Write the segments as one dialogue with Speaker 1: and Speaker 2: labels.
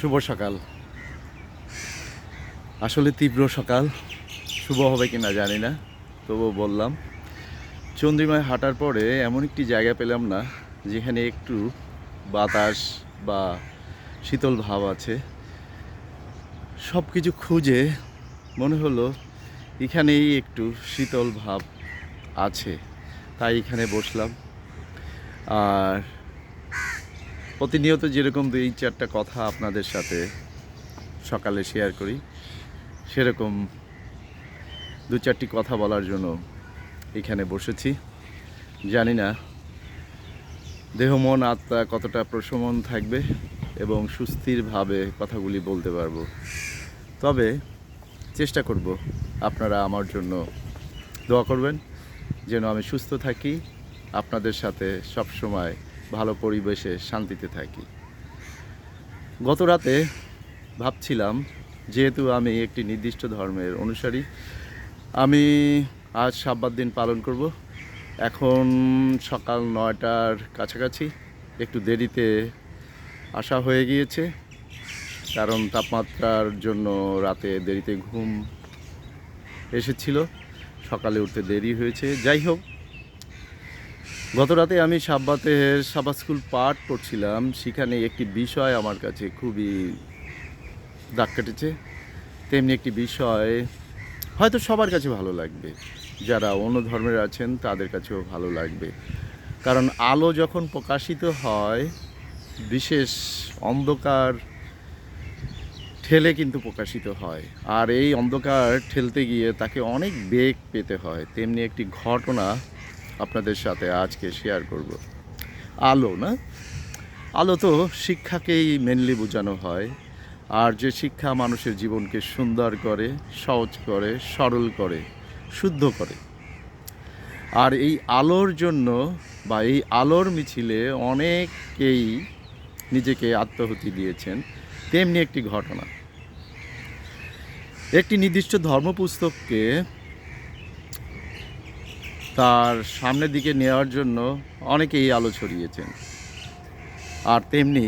Speaker 1: শুভ সকাল। আসলে তীব্র সকাল, শুভ হবে কি না জানি না, তবুও বললাম। চন্দ্রিমায় হাঁটার পরে এমন একটি জায়গা পেলাম না যেখানে একটু বাতাস বা শীতল ভাব আছে। সব কিছু খুঁজে মনে হলো এখানেই একটু শীতল ভাব আছে, তাই এখানে বসলাম। আর প্রতিনিয়ত যেরকম 2-4টা কথা আপনাদের সাথে সকালে শেয়ার করি, সেরকম 2-4টি কথা বলার জন্য এখানে বসেছি। জানি না দেহ মন আত্মা কতটা প্রশমন থাকবে এবং সুস্থিরভাবে কথাগুলি বলতে পারবো, তবে চেষ্টা করব। আপনারা আমার জন্য দোয়া করবেন যেন আমি সুস্থ থাকি, আপনাদের সাথে সবসময় ভালো পরিবেশে শান্তিতে থাকি। গত রাতে ভাবছিলাম, যেহেতু আমি একটি নির্দিষ্ট ধর্মের অনুসারী, আমি আজ সাব্বাত দিন পালন করব। এখন সকাল 9টার কাছাকাছি, একটু দেরিতে আসা হয়ে গিয়েছে, কারণ তাপমাত্রার জন্য রাতে দেরিতে ঘুম এসেছিল, সকালে উঠতে দেরি হয়েছে। যাই হোক, গত রাতে আমি সাব্বাত স্কুল পাঠ করছিলাম, সেখানে একটি বিষয় আমার কাছে খুবই দাগ কেটেছে। তেমনি একটি বিষয় হয়তো সবার কাছে ভালো লাগবে, যারা অন্য ধর্মের আছেন তাদের কাছেও ভালো লাগবে। কারণ আলো যখন প্রকাশিত হয়, বিশেষ অন্ধকার ঠেলে কিন্তু প্রকাশিত হয়, আর এই অন্ধকার ঠেলতে গিয়ে তাকে অনেক বেগ পেতে হয়। তেমনি একটি ঘটনা আপনাদের সাথে আজকে শেয়ার করব। আলো না, আলো তো শিক্ষাকেই মেনলি বোঝানো হয়, আর যে শিক্ষা মানুষের জীবনকে সুন্দর করে, সহজ করে, সরল করে, শুদ্ধ করে। আর এই আলোর জন্য বা এই আলোর মিছিলে অনেকেই নিজেকে আত্মাহুতি দিয়েছেন। তেমনি একটি ঘটনা, একটি নির্দিষ্ট ধর্মপুস্তককে তার সামনের দিকে নেওয়ার জন্য অনেকেই আলো ছড়িয়েছেন। আর তেমনি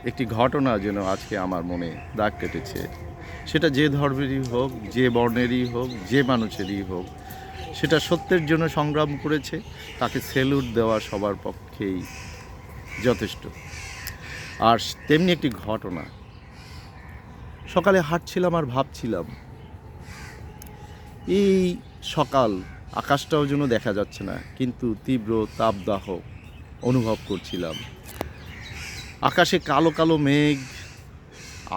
Speaker 1: একটি ঘটনা যেন আজকে আমার মনে দাগ কেটেছে। সেটা যে ধর্মেরই হোক, যে বর্ণেরই হোক, যে মানুষেরই হোক, সেটা সত্যের জন্য সংগ্রাম করেছে, তাকে স্যালুট দেওয়া সবার পক্ষেই যথেষ্ট। আর তেমনি একটি ঘটনা, সকালে হাঁটছিলাম আর ভাবছিলাম, এই সকাল আকাশটাও যেন দেখা যাচ্ছে না, কিন্তু তীব্র তাপদাহ অনুভব করছিলাম। আকাশে কালো কালো মেঘ,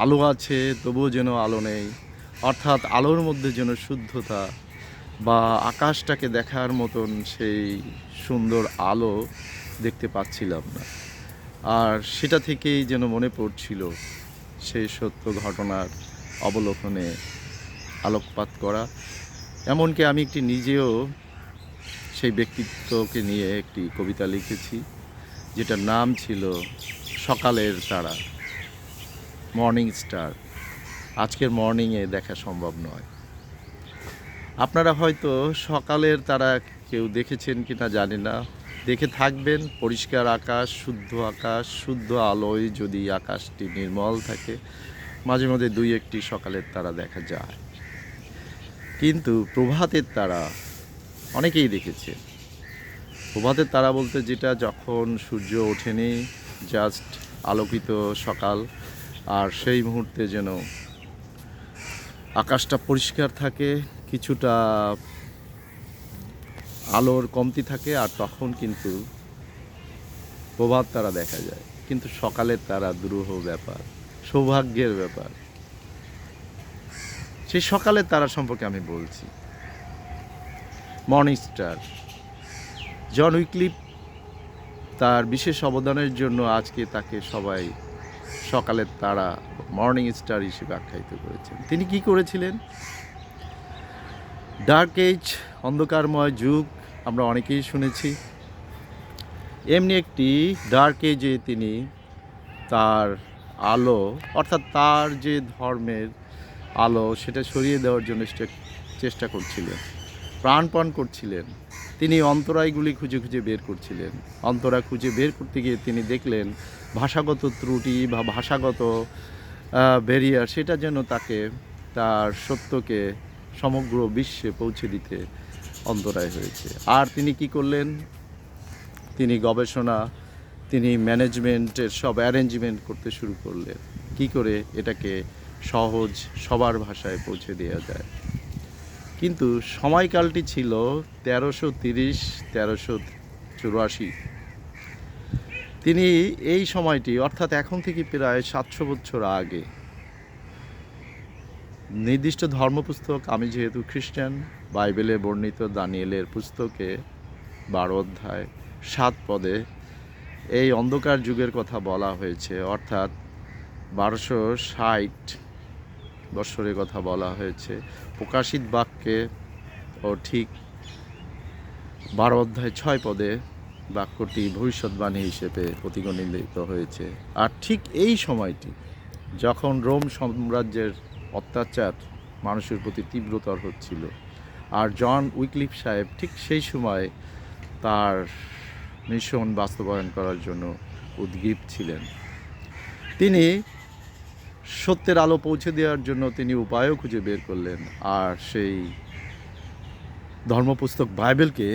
Speaker 1: আলো আছে তবুও যেন আলো নেই, অর্থাৎ আলোর মধ্যে যেন শুদ্ধতা বা আকাশটাকে দেখার মতন সেই সুন্দর আলো দেখতে পাচ্ছিলাম না। আর সেটা থেকেই যেন মনে পড়ছিল সেই সত্য ঘটনার অবলোকনে আলোকপাত করা। এমনকি আমি নিজেও সেই ব্যক্তিত্বকে নিয়ে একটি কবিতা লিখেছি, যেটার নাম ছিল সকালের তারা, মর্নিং স্টার। আজকের মর্নিংয়ে দেখা সম্ভব নয়। আপনারা হয়তো সকালের তারা কেউ দেখেছেন কি না জানি না, দেখে থাকবেন। পরিষ্কার আকাশ, শুদ্ধ আলোয় যদি আকাশটি নির্মল থাকে, মাঝে মাঝে 2-1টি সকালের তারা দেখা যায়। কিন্তু প্রভাতের তারা অনেকেই দেখেছে। প্রভাতের তারা বলতে যেটা যখন সূর্য ওঠেনি, জাস্ট আলোকিত সকাল, আর সেই মুহূর্তে যেন আকাশটা পরিষ্কার থাকে, কিছুটা আলোর কমতি থাকে, আর তখন কিন্তু প্রভাত তারা দেখা যায়। কিন্তু সকালের তারা দুরূহ ব্যাপার, সৌভাগ্যের ব্যাপার। সেই সকালের তারা সম্পর্কে আমি বলছি, মর্নিং স্টার। জন উইক্লিফ তার বিশেষ অবদানের জন্য আজকে তাকে সবাই সকালের তারা, মর্নিং স্টার হিসেবে আখ্যায়িত করেছেন। তিনি কি করেছিলেন? ডার্ক এজ, অন্ধকারময় যুগ, আমরা অনেকেই শুনেছি। এমনি একটি ডার্ক এজে তিনি তার আলো, অর্থাৎ তার যে ধর্মের আলো, সেটা সরিয়ে দেওয়ার জন্য চেষ্টা করছিলেন, প্রাণপণ করছিলেন। তিনি অন্তরায়গুলি খুঁজে খুঁজে বের করছিলেন। অন্তরা খুঁজে বের করতে গিয়ে তিনি দেখলেন ভাষাগত ত্রুটি বা ভাষাগত ব্যারিয়ার, সেটা যেন তাকে তার সত্যকে সমগ্র বিশ্বে পৌঁছে দিতে অন্তরায় হয়েছে। আর তিনি কি করলেন? তিনি গবেষণা, তিনি ম্যানেজমেন্টের সব অ্যারেঞ্জমেন্ট করতে শুরু করলেন, কি করে এটাকে সহজ সবার ভাষায় পৌঁছে দেওয়া যায়। কিন্তু সময়কালটি ছিল 1384। তিনি এই সময়টি, অর্থাৎ এখন থেকে প্রায় 700 বছর আগে, নির্দিষ্ট ধর্মপুস্তক, আমি যেহেতু খ্রিস্টান, বাইবেলে বর্ণিত দানিয়েলের পুস্তকে 12 অধ্যায় 7 পদে এই অন্ধকার যুগের কথা বলা হয়েছে, অর্থাৎ 1260 বৎসরের কথা বলা হয়েছে। প্রকাশিত বাক্যে ও ঠিক 12 অধ্যায় 6 পদে বাক্যটি ভবিষ্যৎবাণী হিসেবে প্রতিগণিত হয়েছে। আর ঠিক এই সময়টি যখন রোম সাম্রাজ্যের অত্যাচার মানুষের প্রতি তীব্রতর হচ্ছিল, আর জন উইকলিফ সাহেব ঠিক সেই সময় তার মিশন বাস্তবায়ন করার জন্য উদ্গ্রীব ছিলেন। তিনি সত্যের আলো পৌঁছে দেওয়ার জন্য তিনি উপায়ও খুঁজে বের করলেন, আর সেই ধর্মপুস্তক বাইবেলকে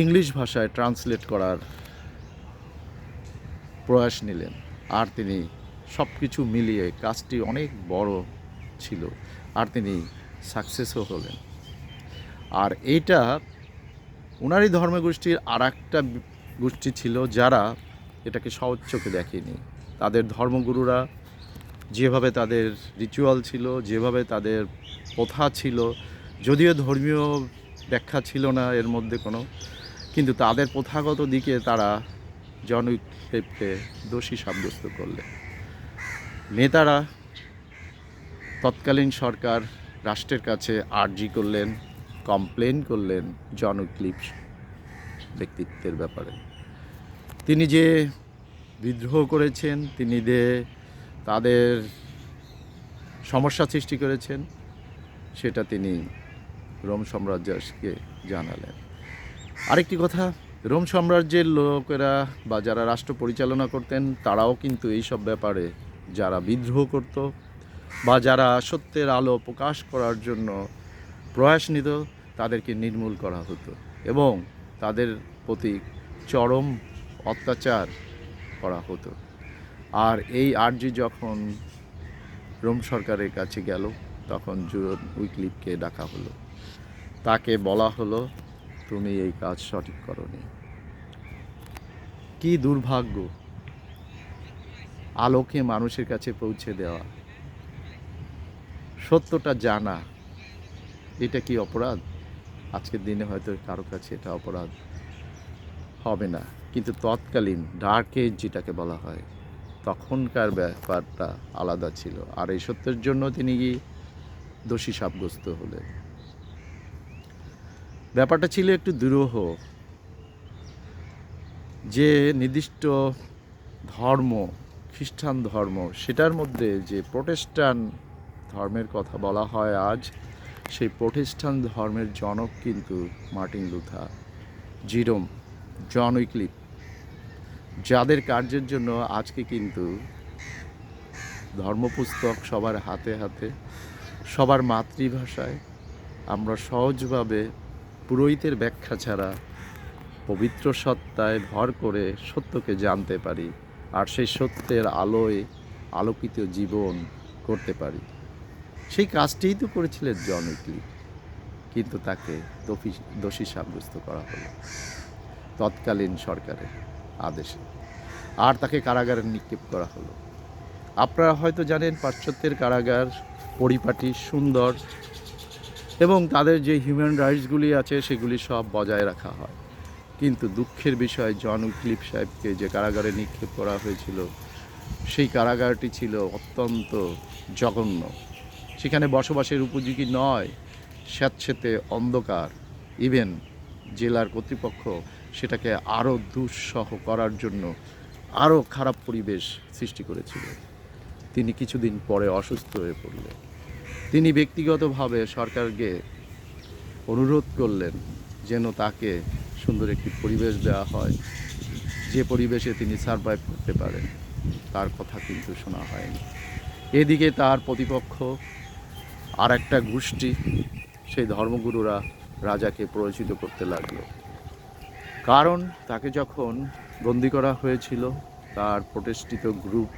Speaker 1: ইংলিশ ভাষায় ট্রান্সলেট করার প্রয়াস নিলেন। আর তিনি সব কিছু মিলিয়ে, কাজটি অনেক বড় ছিল, আর তিনি সাকসেসও হলেন। আর এইটা ওনারই ধর্মগোষ্ঠীর আর একটা গোষ্ঠী ছিল যারা এটাকে সহজ চোখে দেখেনি। তাদের ধর্মগুরুরা যেভাবে তাদের রিচুয়াল ছিল, যেভাবে তাদের প্রথা ছিল, যদিও ধর্মীয় ব্যাখ্যা ছিল না এর মধ্যে কোনো, কিন্তু তাদের প্রথাগত দিকে তারা জন উইকলিফকে দোষী সাব্যস্ত করলেন। নেতারা, তৎকালীন সরকার রাষ্ট্রের কাছে আর্জি করলেন, কমপ্লেন করলেন জন উইকলিফ ব্যক্তিত্বের ব্যাপারে। তিনি যে বিদ্রোহ করেছেন, তিনি যে তাদের সমস্যা সৃষ্টি করেছেন, সেটা তিনি রোম সাম্রাজ্যকে জানালেন। আরেকটি কথা, রোম সাম্রাজ্যের লোকেরা বা যারা রাষ্ট্র পরিচালনা করতেন, তারাও কিন্তু এইসব ব্যাপারে যারা বিদ্রোহ করত বা যারা সত্যের আলো প্রকাশ করার জন্য প্রয়াস নিত, তাদেরকে নির্মূল করা হতো এবং তাদের প্রতি চরম অত্যাচার করা হতো। আর এই আর্জি যখন রোম সরকারের কাছে গেল, তখন জন উইকলিফকে ডাকা হলো। তাকে বলা হলো, তুমি এই কাজ সঠিক করনি। কি দুর্ভাগ্য! আলোকে মানুষের কাছে পৌঁছে দেওয়া, সত্যটা জানা, এটা কি অপরাধ? আজকের দিনে হয়তো কারো কাছে এটা অপরাধ হবে না, কিন্তু তৎকালীন ডার্ক এজ যেটাকে বলা হয়, তখনকার ব্যাপারটা আলাদা ছিল। আর এই সত্যের জন্য তিনি দোষী সাব্যস্ত হলেন। ব্যাপারটা ছিল একটু দুরূহ, যে নির্দিষ্ট ধর্ম, খ্রিস্টান ধর্ম, সেটার মধ্যে যে প্রোটেস্ট্যান্ট ধর্মের কথা বলা হয় আজ, সেই প্রোটেস্ট্যান্ট ধর্মের জনক কিন্তু মার্টিন লুথার, জিরোম, জন উইকলিফ, যাদের কার্যের জন্য আজকে কিন্তু ধর্মপুস্তক সবার হাতে হাতে, সবার মাতৃভাষায় আমরা সহজভাবে পুরোহিতের ব্যাখ্যা ছাড়া পবিত্র সত্তায় ভর করে সত্যকে জানতে পারি, আর সেই সত্যের আলোয় আলোকিত জীবন করতে পারি। সেই কাজটিই তো করেছিলেন জন উইকলিফ, কিন্তু তাকে দোষী সাব্যস্ত করা হলো তৎকালীন সরকারের আদেশে, আর তাকে কারাগারে নিক্ষেপ করা হলো। আপনারা হয়তো জানেন, পাশ্চাত্যের কারাগার পরিপাটি, সুন্দর, এবং তাদের যে হিউম্যান রাইটসগুলি আছে সেগুলি সব বজায় রাখা হয়। কিন্তু দুঃখের বিষয়, জন উইকলিফ সাহেবকে যে কারাগারে নিক্ষেপ করা হয়েছিল, সেই কারাগারটি ছিল অত্যন্ত জঘন্য। সেখানে বসবাসের উপযোগী নয়, স্যাঁতসেঁতে অন্ধকার। ইভেন জেলার কর্তৃপক্ষ সেটাকে আরও দুঃসহ করার জন্য আরও খারাপ পরিবেশ সৃষ্টি করেছিল। তিনি কিছুদিন পরে অসুস্থ হয়ে পড়লেন। তিনি ব্যক্তিগতভাবে সরকারকে অনুরোধ করলেন যেন তাকে সুন্দর একটি পরিবেশ দেওয়া হয়, যে পরিবেশে তিনি সারভাইভ করতে পারেন। তার কথা কিন্তু শোনা হয়নি। এদিকে তার প্রতিপক্ষ আর একটা গোষ্ঠী, সেই ধর্মগুরুরা রাজাকে প্ররোচিত করতে লাগলো। কারণ তাকে যখন বন্দি করা হয়েছিল, তার প্রতিষ্ঠিত গ্রুপ,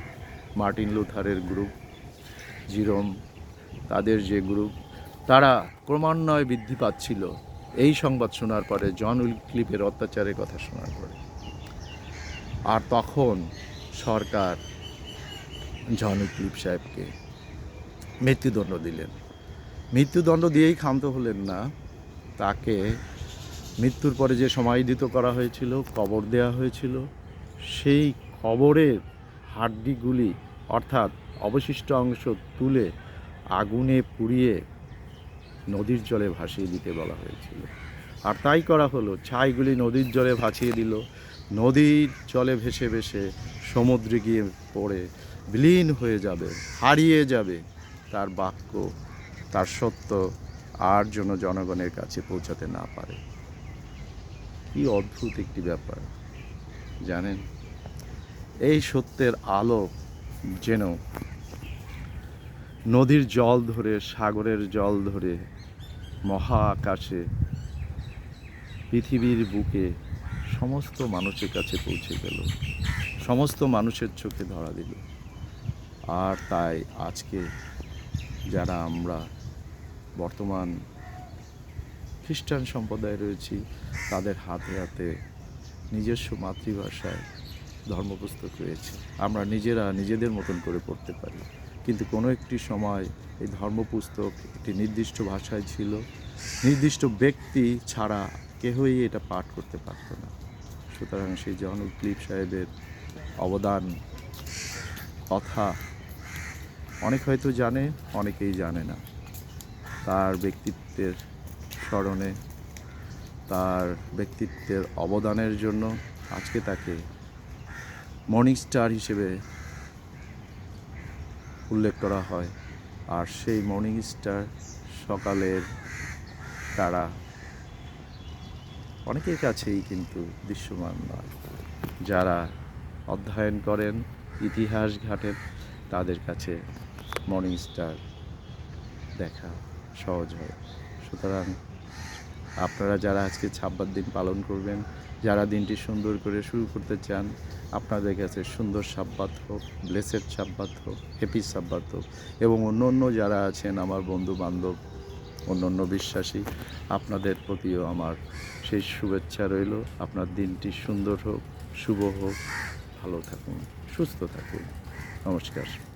Speaker 1: মার্টিন লুথারের গ্রুপ, জিরোম, তাদের যে গ্রুপ, তারা ক্রমান্বয়ে বৃদ্ধি পাচ্ছিল এই সংবাদ শোনার পরে, জন উইক্লিফের অত্যাচারের কথা শোনার পরে। আর তখন সরকার জন উইক্লিফ সাহেবকে মৃত্যুদণ্ড দিলেন। মৃত্যুদণ্ড দিয়েই ক্ষান্ত হলেন না, তাকে মৃত্যুর পরে যে সমাহিত করা হয়েছিল, কবর দেওয়া হয়েছিল, সেই কবরের হাড্ডিগুলি অর্থাৎ অবশিষ্ট অংশ তুলে আগুনে পুড়িয়ে নদীর জলে ভাসিয়ে দিতে বলা হয়েছিল। আর তাই করা হলো। ছাইগুলি নদীর জলে ভাসিয়ে দিল। নদীর জলে ভেসে ভেসে সমুদ্রে গিয়ে পড়ে বিলীন হয়ে যাবে, হারিয়ে যাবে। তার বাক্য, তার সত্য আর যেন জনগণের কাছে পৌঁছাতে না পারে। কি অদ্ভুত একটি ব্যাপার জানেন। এই সত্যের আলো যেন নদীর জল ধরে, সাগরের জল ধরে, মহা আকাশে, পৃথিবীর বুকে সমস্ত মানুষের কাছে পৌঁছে গেল, সমস্ত মানুষের চোখে ধরা দিল। আর তাই আজকে যারা আমরা বর্তমান খ্রিস্টান সম্প্রদায় রয়েছি, তাদের হাতে হাতে নিজস্ব মাতৃভাষায় ধর্মপুস্তক রয়েছে। আমরা নিজেরা নিজেদের মতন করে পড়তে পারি। কিন্তু কোনো একটি সময় এই ধর্মপুস্তক একটি নির্দিষ্ট ভাষায় ছিল। নির্দিষ্ট ব্যক্তি ছাড়া কেউই এটা পাঠ করতে পারত না। সুতরাং সেই জন উইক্লিফ সাহেবের অবদান কথা অনেক হয়তো জানে, অনেকেই জানে না। তার ব্যক্তিত্বের স্মরণে, তার ব্যক্তিত্বের অবদানের জন্য আজকে তাকে মর্নিং স্টার হিসেবে উল্লেখ করা হয়। আর সেই মর্নিং স্টার, সকালের তারা, অনেকের কাছেই কিন্তু দৃশ্যমান নয়। যারা অধ্যয়ন করেন, ইতিহাস ঘাটেন, তাদের কাছে মর্নিং স্টার দেখা সহজ হয়। সুতরাং আপনারা যারা আজকে 26 দিন পালন করবেন, যারা দিনটি সুন্দর করে শুরু করতে চান, আপনাদের কাছে সুন্দর সাব্বাত হোক, ব্লেসেড সাব্বাত হোক, হ্যাপি সাব্বাত হোক। এবং অন্য যারা আছেন আমার বন্ধু বান্ধব, অন্য বিশ্বাসী, আপনাদের প্রতিও আমার সেই শুভেচ্ছা রইল। আপনার দিনটি সুন্দর হোক, শুভ হোক, ভালো থাকুন, সুস্থ থাকুন। নমস্কার।